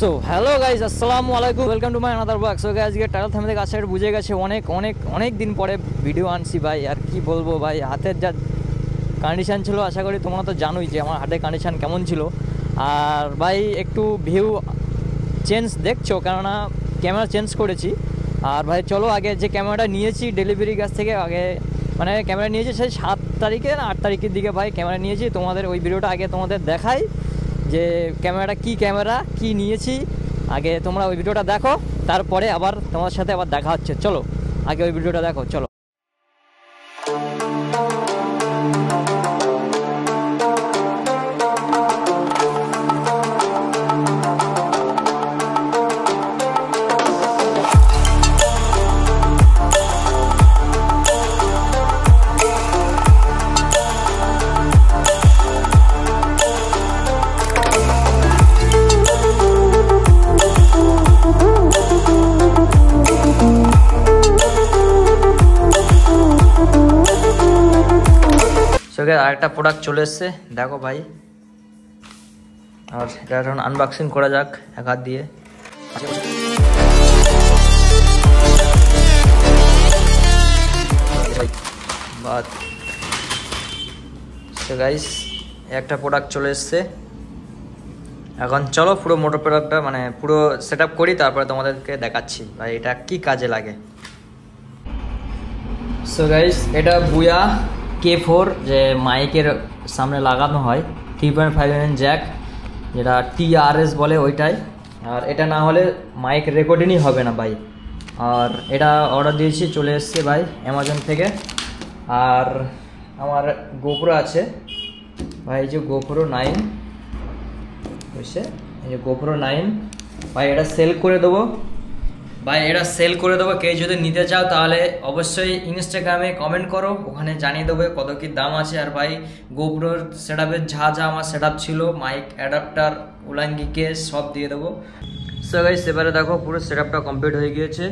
So hello guys, আসসালামু আলাইকুম, welcome to my another blog. So guys title থামে থেকে আসার বুঝে গেছে অনেক দিন পরে ভিডিও আনছি ভাই। আর কি বলবো ভাই, হাতের যা কন্ডিশান ছিল, আশা করি তোমরা তো জানোই যে আমার হাতের কন্ডিশান কেমন ছিল। আর ভাই একটু ভিউ চেঞ্জ দেখছো, কেননা ক্যামেরা চেঞ্জ করেছি। আর ভাই চলো আগে যে ক্যামেরাটা নিয়েছি ডেলিভারি কাছ থেকে, আগে মানে ক্যামেরা নিয়েছি সেই 7 তারিখে না 8 তারিখের দিকে ভাই ক্যামেরা নিয়েছি। তোমাদের ওই ভিডিওটা আগে তোমাদের দেখাই যে ক্যামেরাটা কি নিয়েছি। আগে তোমরা ওই ভিডিওটা দেখো, তারপরে আবার তোমার সাথে আবার দেখা হচ্ছে। চলো আগে ওই ভিডিওটা দেখো, চলো। আরেকটা প্রোডাক্ট চলে এসছে, দেখো ভাই। আর এটা এখন আনবক্সিং করা যাক এক হাত দিয়ে। গাইস একটা প্রোডাক্ট চলে এসছে, এখন চলো পুরো মোটর প্রোডাক্টটা মানে পুরো সেট আপ করি, তারপরে তোমাদেরকে দেখাচ্ছি ভাই এটা কি কাজে লাগে। সো গাইস এটা বুয়া K4 যে মাইকের সামনে লাগানো হয়, 3.5mm জ্যাক, যেটা TRS বলে ওইটাই। আর এটা না হলে মাইক রেকর্ডিংই হবে না ভাই। আর এটা অর্ডার দিয়েছি, চলে এসছে ভাই অ্যামাজন থেকে। আর আমার GoPro আছে ভাই, এই যে GoPro 9 বুঝছে, এই যে GoPro 9 ভাই, এটা সেল করে দেবো ভাই, এটা সেল করে দেবো। কেউ যদি নিতে চাও তাহলে অবশ্যই ইনস্টাগ্রামে কমেন্ট করো, ওখানে জানিয়ে দেবো কত কি দাম আছে। আর ভাই গোপ্রোর সেটআপের যা আমার সেটআপ ছিল, মাইক অ্যাডাপ্টার উলাঙ্গি কেস সব দিয়ে দেবো। সো গাইস এবারে দেখো পুরো সেটআপটা কমপ্লিট হয়ে গিয়েছে।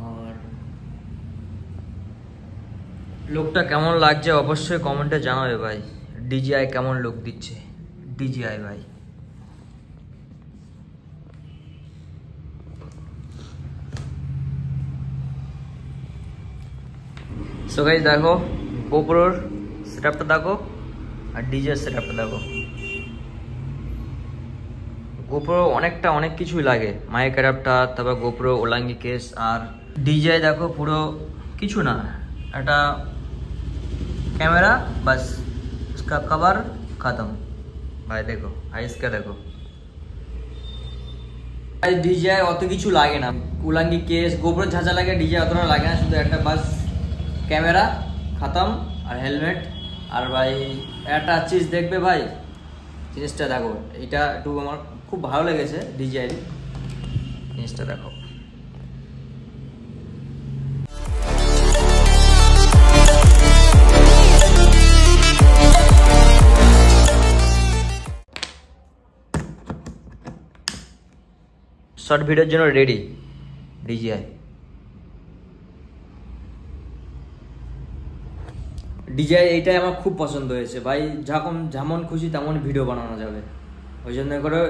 আর লুকটা কেমন লাগছে অবশ্যই কমেন্টে জানাবে ভাই। DJI কেমন লুক দিচ্ছে, DJI ভাই। সো গাইস দেখো গোপ্রোর সেটআপটা দেখো আর ডিজে সেটআপটা দেখো। গোপ্রো অনেক কিছুই লাগে, মাইক অ্যাডাপ্টার, তারপর গোপ্রো ওলাঙ্গি কেস। আর DJI দেখো পুরো কিছু না, একটা ক্যামেরা বাস, इसका कवर खत्म ভাই। দেখো আইসকা দেখো ভাই, DJI অত কিছু লাগে না, ওলাঙ্গি কেস গোপ্রো ঝাঁঝা লাগে, DJI অতটা লাগে না, শুধু একটা বাস ক্যামেরা খতম আর হেলমেট। আর ভাই একটা চিজ দেখবে ভাই, জিনিসটা দেখো, এটা একটু আমার খুব ভালো লেগেছে DJI জিনিসটা দেখো। শর্ট ভিডিওর জন্য রেডি DJI। DJI এইটাই আমার খুব পছন্দ হয়েছে ভাই, যেমন খুশি তেমন ভিডিও বানানো যাবে, ওই জন্য করে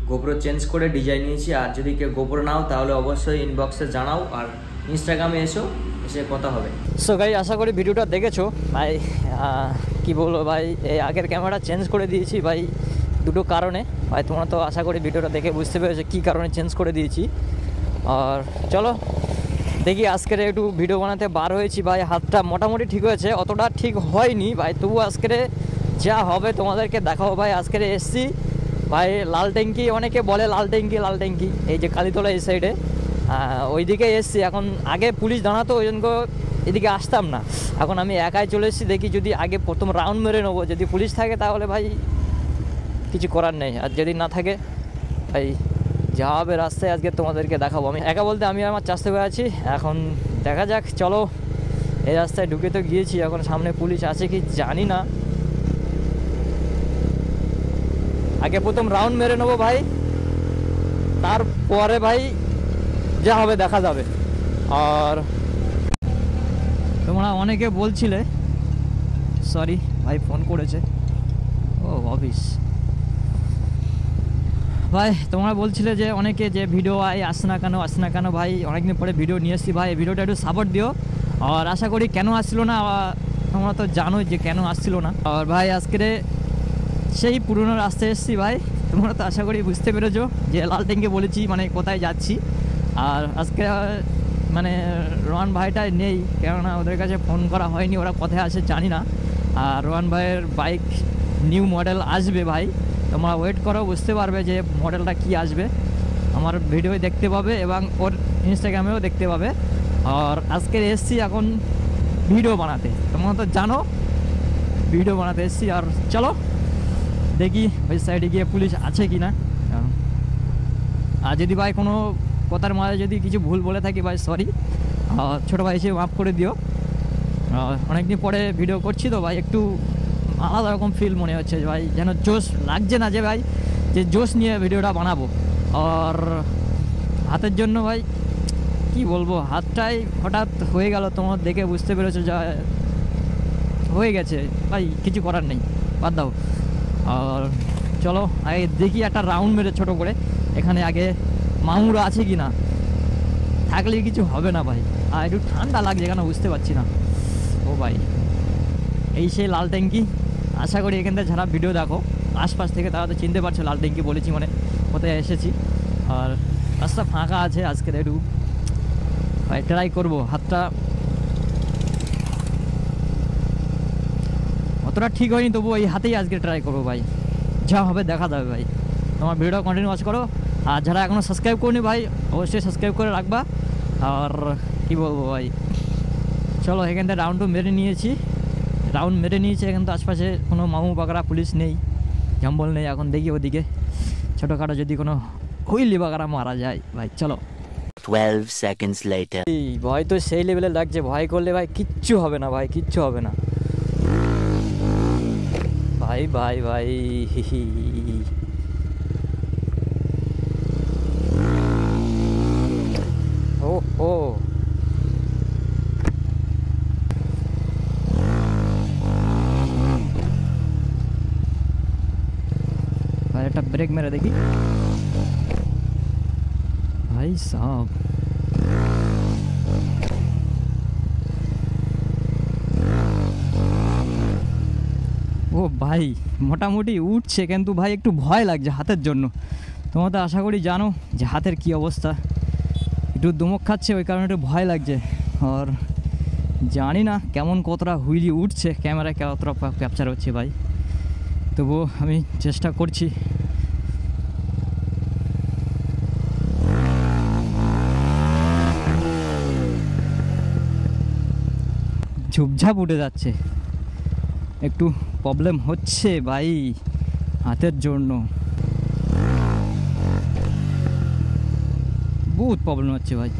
গোপ্রো চেঞ্জ করে DJI নিয়েছি। আর যদি কেউ গোপ্রো নাও তাহলে অবশ্যই ইনবক্সে জানাও, আর ইনস্টাগ্রামে এসে কথা হবে। সো গাই আশা করি ভিডিওটা দেখেছো ভাই। কি বলবো ভাই, এই আগের ক্যামেরা চেঞ্জ করে দিয়েছি ভাই দুটো কারণে ভাই, তোমরা তো আশা করি ভিডিওটা দেখে বুঝতে পেরেছো কী কারণে চেঞ্জ করে দিয়েছি। আর চলো দেখি আজকের একটু ভিডিও বানাতে বার হয়েছি ভাই। হাতটা মোটামুটি ঠিক হয়েছে, অতটা ঠিক হয়নি ভাই, তবু আজকের যা হবে তোমাদেরকে দেখাবো ভাই। আজকের এসছি ভাই লাল ট্যাঙ্কি, অনেকে বলে লাল ট্যাঙ্কি, এই যে কালীতলা এই সাইডে ওইদিকে এসছি। এখন আগে পুলিশ দাঁড়াতো, ওই জন্য এদিকে আসতাম না, এখন আমি একাই চলে এসেছি। দেখি যদি আগে প্রথম রাউন্ড মেরে নেবো, যদি পুলিশ থাকে তাহলে ভাই কিছু করার নেই, আর যদি না থাকে ভাই যা হবে রাস্তায় আজকে তোমাদেরকে দেখাবো। আমি একা বলতে আমি আমার চাষতে হয়ে আছি, এখন দেখা যাক। চলো এই রাস্তায় ঢুকে তো গিয়েছি, এখন সামনে পুলিশ আছে কি জানি না। আগে প্রথম রাউন্ড মেরে নেবো ভাই, তারপরে ভাই যা হবে দেখা যাবে। আর তোমরা অনেকে বলছিলে, সরি ভাই ফোন করেছে, ও অফিস ভাই তোমরা বলছিলে যে অনেকে যে ভিডিও আসে না কেন ভাই, অনেকদিন পরে ভিডিও নিয়ে এসেছি ভাই, ভিডিওটা একটু সাপোর্ট দিও। আর আশা করি কেন আসছিল না, তোমরা তো জানোই যে কেন আসছিল না। আর ভাই আজকে সেই পুরনো রাস্তায় এসেছি ভাই, তোমরা তো আশা করি বুঝতে পেরেছো যে লালটেনকে বলেছি মানে কোথায় যাচ্ছি। আর আজকে মানে রোহান ভাইটাই নেই, কেননা ওদের কাছে ফোন করা হয়নি, ওরা কোথায় আসে জানি না। আর রোহান ভাইয়ের বাইক নিউ মডেল আসবে ভাই, তোমরা ওয়েট করো, বুঝতে পারবে যে মডেলটা কি আসবে, আমার ভিডিওয় দেখতে পাবে এবং ওর ইনস্টাগ্রামেও দেখতে পাবে। আর আজকে এসছি এখন ভিডিও বানাতে, তোমরা তো জানো ভিডিও বানাতে এসছি। আর চলো দেখি ওই সাইডে গিয়ে পুলিশ আছে কি না। আর যদি ভাই কোনো কথার মাঝে যদি কিছু ভুল বলে থাকি ভাই সরি, ছোটো ভাই এসে মাফ করে দিও। অনেকদিন পরে ভিডিও করছি তো ভাই, একটু আলাদা রকম ফিল মনে হচ্ছে ভাই, যেন জোশ লাগছে না যে ভাই যে জোশ নিয়ে ভিডিওটা বানাবো। আর হাতের জন্য ভাই কি বলবো, হাতটাই হঠাৎ হয়ে গেল, তোমার দেখে বুঝতে পেরেছো যা হয়ে গেছে ভাই, কিছু করার নেই, বাদ দাও। আর চলো আগে দেখি একটা রাউন্ড মেরে ছোটো করে এখানে আগে মামুরা আছে কি না, থাকলে কিছু হবে না ভাই। আর একটু ঠান্ডা লাগছে কেন বুঝতে পারছি না। ও ভাই এই সেই লাল ট্যাঙ্কি, আশা করি এখান থেকে যারা ভিডিও দেখো আশপাশ থেকে তারা তো চিনতে পারছো লাল ট্যাঙ্কি বলেছি মানে কোথায় এসেছি। আর রাস্তা ফাঁকা আছে আজকে, একটু ভাই ট্রাই করবো, হাতটা অতটা ঠিক হয়নি তবু এই হাতেই আজকে ট্রাই করবো ভাই, যা হবে দেখা যাবে ভাই। তোমার ভিডিওটা কন্টিনিউ ওয়াচ করো, আর যারা এখনও সাবস্ক্রাইব করনি ভাই অবশ্যই সাবস্ক্রাইব করে রাখবা। আর কি বলবো ভাই, চলো এখান থেকে রাউন্ড মেরে নিয়েছি, এখান তো আশপাশে কোনো মামু বাগড়া পুলিশ নেই, জম্বল নেই। এখন দেখি ওদিকে ছোটোখাটো যদি কোনো হুইলি বাগড়া মারা যায় ভাই। চলো 12 seconds later. ভয় তো সেই লেভেলে লাগছে, ভয় করলে ভাই কিচ্ছু হবে না ভাই, কিচ্ছু হবে না ভাই ভাই ভাই। ও ও ভাই একটা ব্রেক মেরে দেখি ভাই সাহব। ও ভাই মোটামুটি উঠছে, কিন্তু ভাই একটু ভয় লাগছে হাতের জন্য। তোমরা তো আশা করি জানো যে হাতের কি অবস্থা, একটু দুমক খাচ্ছে ওই কারণে একটু ভয় লাগছে। আর জানি না কেমন কতটা হুইলি উঠছে, ক্যামেরায় কতটা ক্যাপচার হচ্ছে ভাই, তবুও আমি চেষ্টা করছি। ঝুপঝাপ উঠে যাচ্ছে, একটু প্রবলেম হচ্ছে ভাই হাতের জন্য, বহুত প্রবলেম হচ্ছে ভাই।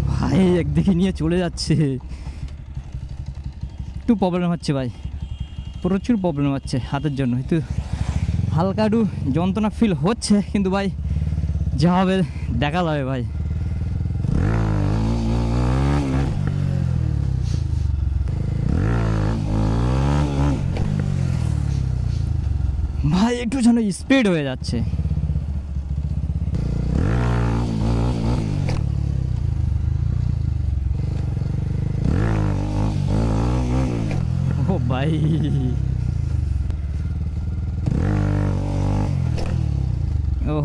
ভাই একদিকে নিয়ে চলে যাচ্ছে, একটু প্রবলেম হচ্ছে ভাই, প্রচুর প্রবলেম হচ্ছে হাতের জন্য। একটু হালকা একটু যন্ত্রণা ফিল হচ্ছে, কিন্তু ভাই যা হবে দেখা যাবে ভাই। ভাই একটু যেন স্পিড হয়ে যাচ্ছে। ও ভাই ও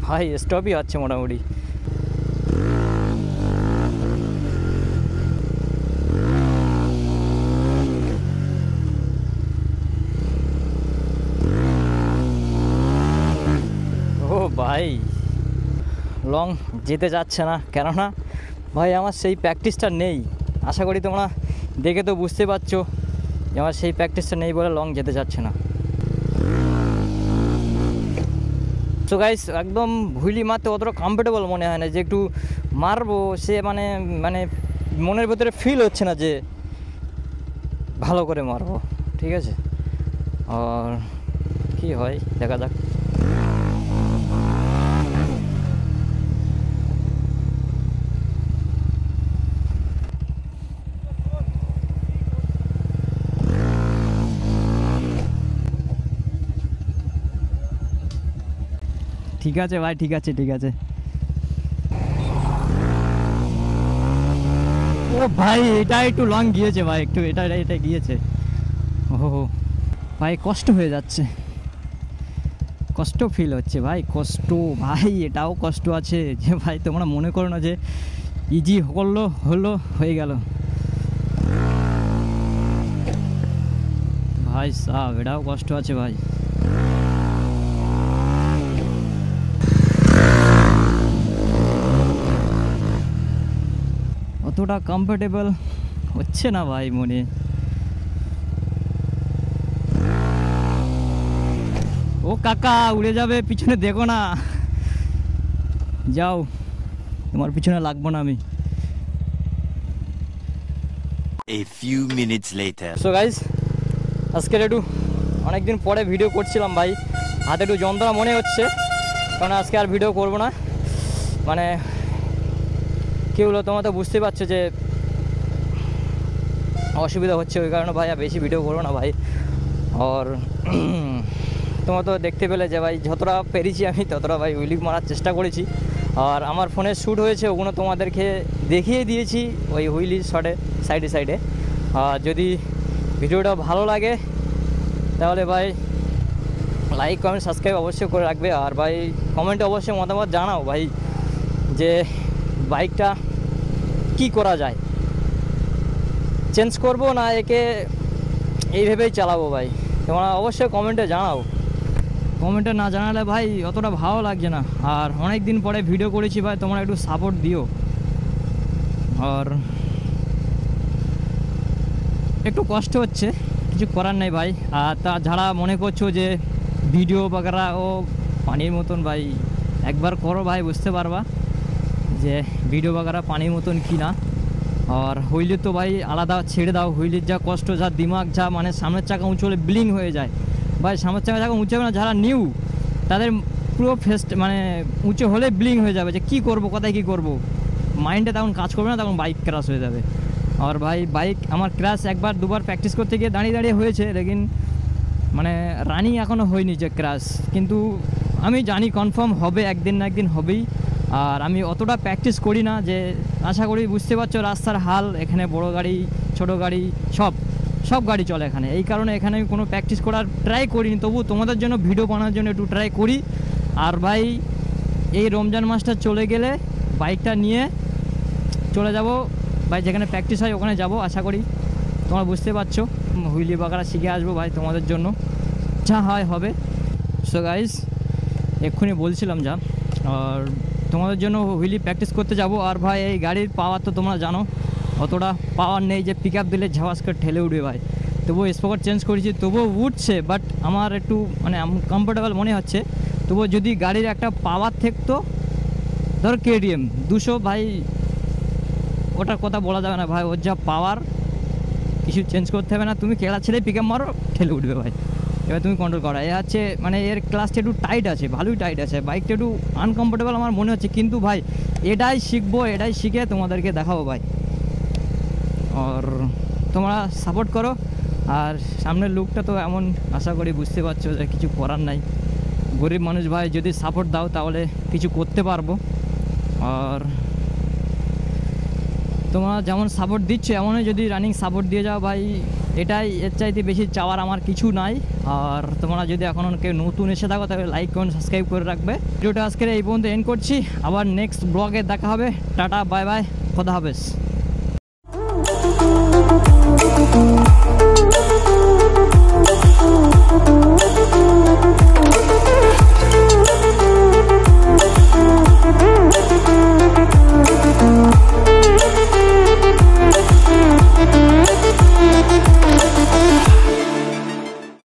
ভাই স্টপই আছে মোটামুটি। ও ভাই লং যেতে যাচ্ছে না, কেননা ভাই আমার সেই প্র্যাকটিসটা নেই। আশা করি তোমরা দেখে তো বুঝতে পারছো যে আমার সেই প্র্যাকটিসটা নেই বলে লং যেতে যাচ্ছে না। সো গাইস একদম হুইলি মারতে অতটা কমফোর্টেবল মনে হয় না, যে একটু মারবো সে মানে মনের ভেতরে ফিল হচ্ছে না যে ভালো করে মারবো, ঠিক আছে? আর কি হয় দেখা যাক। ঠিক আছে ভাই, ঠিক আছে, ঠিক আছে। ও ভাই, এটা একটু লং গিয়েছে ভাই, একটু এটা গিয়েছে। ও ভাই, কষ্ট হয়ে যাচ্ছে, কষ্ট ফিল হচ্ছে ভাই, কষ্ট ভাই, এটাও কষ্ট আছে যে ভাই তোমরা মনে করো না যে ইজি হলো হয়ে গেল ভাই সাহেব, এটাও কষ্ট আছে ভাই। অতটা কমফোর্টেবল হচ্ছে না ভাই মনে। ও কাকা উড়ে যাবে, পিছনে দেখো না, যাও, তোমার পিছনে লাগবো না আমি। A few minutes later. So guys, আজকের একটু অনেকদিন পরে ভিডিও করছিলাম ভাই, হাতে একটু যন্ত্রণা মনে হচ্ছে, কারণ আজকে আর ভিডিও করব না। মানে কী হলো, তোমরা তো বুঝতে পারছো যে অসুবিধা হচ্ছে, ওই কারণে ভাই আর বেশি ভিডিও করবো না ভাই। আর তোমরা তো দেখতে পেলে যে ভাই যতটা পেরেছি আমি ততটা ভাই হুইলি মারার চেষ্টা করেছি। আর আমার ফোনে শ্যুট হয়েছে, ওগুলো তোমাদেরকে দেখিয়ে দিয়েছি ওই হুইলি শটে সাইডে সাইডে। আর যদি ভিডিওটা ভালো লাগে তাহলে ভাই লাইক কমেন্ট সাবস্ক্রাইব অবশ্যই করে রাখবে। আর ভাই কমেন্টে অবশ্যই মতামত জানাও ভাই যে বাইকটা কি করা যায়, চেঞ্জ করব না একে এইভাবেই চালাবো ভাই, তোমরা অবশ্যই কমেন্টে জানাও। কমেন্টে না জানালে ভাই অতটা ভালো লাগছে না। আর অনেক দিন পরে ভিডিও করেছি ভাই, তোমরা একটু সাপোর্ট দিও। আর একটু কষ্ট হচ্ছে, কিছু করার নেই ভাই। আর তা যারা মনে করছো যে ভিডিও বাগেরা ও পানির মতন, ভাই একবার করো ভাই, বুঝতে পারবা যে ভিডিও বাগেরা পানির মতন কি না। আর হুইলির তো ভাই আলাদা ছেড়ে দাও, হুইলির যা কষ্ট, যা দিমাগ, যা মানে সামনের চাকা উঁচু হলে ব্লিং হয়ে যায় ভাই। সামনের চাকা উঁচু হবে না, যারা নিউ তাদের পুরো ফেস মানে উঁচু হলে ব্লিং হয়ে যাবে যে কী করবো, কোথায় কী করবো, মাইন্ডে তখন কাজ করবে না, তখন বাইক ক্র্যাশ হয়ে যাবে। আর ভাই বাইক আমার ক্র্যাশ একবার দুবার প্র্যাকটিস করতে গিয়ে দাঁড়িয়ে হয়েছে, লেকিন মানে রানিং এখনও হয়নি যে ক্র্যাশ, কিন্তু আমি জানি কনফার্ম হবে, একদিন না একদিন হবেই। আর আমি অতটা প্র্যাকটিস করি না, যে আশা করি বুঝতে পারছো রাস্তার হাল, এখানে বড় গাড়ি ছোট গাড়ি সব গাড়ি চলে এখানে, এই কারণে এখানে আমি কোনো প্র্যাকটিস করার ট্রাই করিনি। তবু তোমাদের জন্য ভিডিও বানানোর জন্য একটু ট্রাই করি। আর ভাই এই রমজান মাসটা চলে গেলে বাইকটা নিয়ে চলে যাব ভাই, যেখানে প্র্যাকটিস হয় ওখানে যাব আশা করি। তোমরা বুঝতে পারছো, হুইলি বাগারা শিখে আসবো ভাই তোমাদের জন্য, যা হয় হবে। সো গাইস, এক্ষুনি বলছিলাম যা, আর তোমাদের জন্য হুইলি প্র্যাকটিস করতে যাব। আর ভাই এই গাড়ির পাওয়ার তো তোমরা জানো, অতটা পাওয়ার নেই যে পিক আপ দিলে ঝাওয়াস করে ঠেলে উঠবে ভাই। তবুও স্পোকার চেঞ্জ করেছি, তবুও উঠছে, বাট আমার একটু মানে কমফোর্টেবল মনে হচ্ছে। তবুও যদি গাড়ির একটা পাওয়ার থাকতো, ধর কেটিএম 200 ভাই, ওটার কথা বলা যাবে না ভাই, ওর যা পাওয়ার, কিছু চেঞ্জ করতে হবে না, তুমি কেলা ছেলে পিক আপ মারো ঠেলে উঠবে ভাই। এবার তুমি কন্ট্রোল করো। এ হচ্ছে মানে এর ক্লাসটা একটু টাইট আছে, ভালোই টাইট আছে, বাইকটা একটু আনকমফোর্টেবল আমার মনে হচ্ছে, কিন্তু ভাই এটাই শিখবো, এটাই শিখে তোমাদেরকে দেখাবো ভাই। আর তোমরা সাপোর্ট করো। আর সামনের লুকটা তো এমন, আশা করি বুঝতে পারছো যে কিছু করার নাই, গরিব মানুষ ভাই, যদি সাপোর্ট দাও তাহলে কিছু করতে পারবো। আর তোমরা যেমন সাপোর্ট দিচ্ছ এমনই যদি রানিং সাপোর্ট দিয়ে যাও ভাই, এটাই, এর চাইতে বেশি চাওয়ার আমার কিছু নাই। আর তোমরা যদি এখনও কেউ নতুন এসে থাকো তাহলে লাইক কমেন্ট সাবস্ক্রাইব করে রাখবে। ভিডিওটা আজকের এই পর্যন্ত এন্ড করছি, আবার নেক্সট ব্লগে দেখা হবে। টাটা, বাই বাই, খোদা হাফেজ।